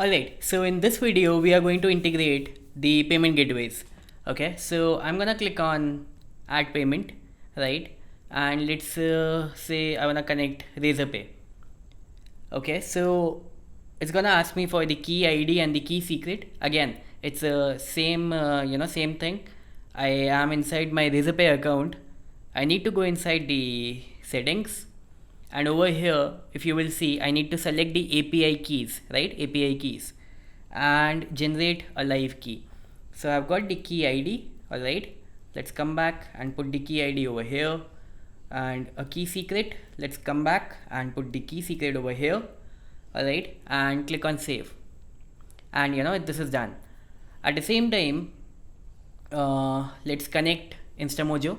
Alright, so in this video we are going to integrate the payment gateways. Okay, so I'm gonna click on add payment, right? And let's say I wanna connect Razorpay. Okay, so it's gonna ask me for the key ID and the key secret. Again, it's a same thing. I am inside my Razorpay account. I need to go inside the settings, and over here if you will see, I need to select the API keys, right? API keys, and generate a live key. So I've got the key ID. Alright, let's come back and put the key ID over here, and a key secret. Let's come back and put the key secret over here. Alright, and click on save, and this is done. At the same time, let's connect Instamojo.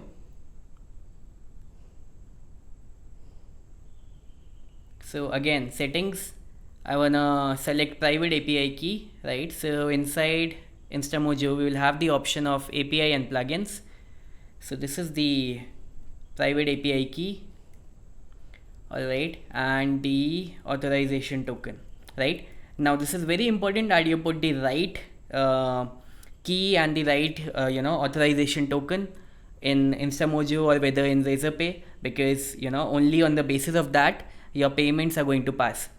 So again, settings, I wanna select private API key, right? So inside Instamojo we will have the option of API and plugins. So this is the private API key, alright, and the authorization token. Right now, this is very important that you put the right key and the right authorization token in Instamojo or whether in Razorpay, because only on the basis of that your payments are going to pass,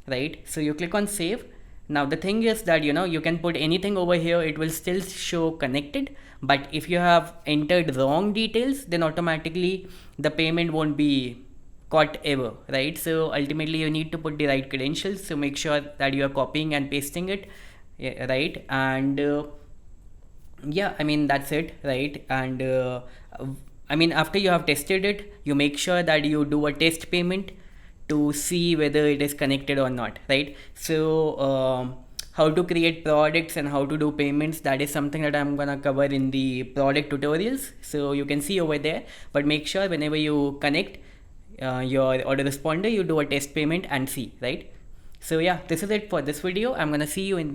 right? So you click on save. Now the thing is that you can put anything over here, it will still show connected, but if you have entered wrong details, then automatically the payment won't be caught ever, right? So ultimately you need to put the right credentials, so make sure that you are copying and pasting it, yeah, right? And yeah, I mean that's it, right? And I mean, after you have tested it, you make sure that you do a test payment to see whether it is connected or not, right? So how to create products and how to do payments, that is something that I'm gonna cover in the product tutorials, so you can see over there. But make sure whenever you connect your autoresponder, you do a test payment and see, right? So yeah, this is it for this video. I'm gonna see you in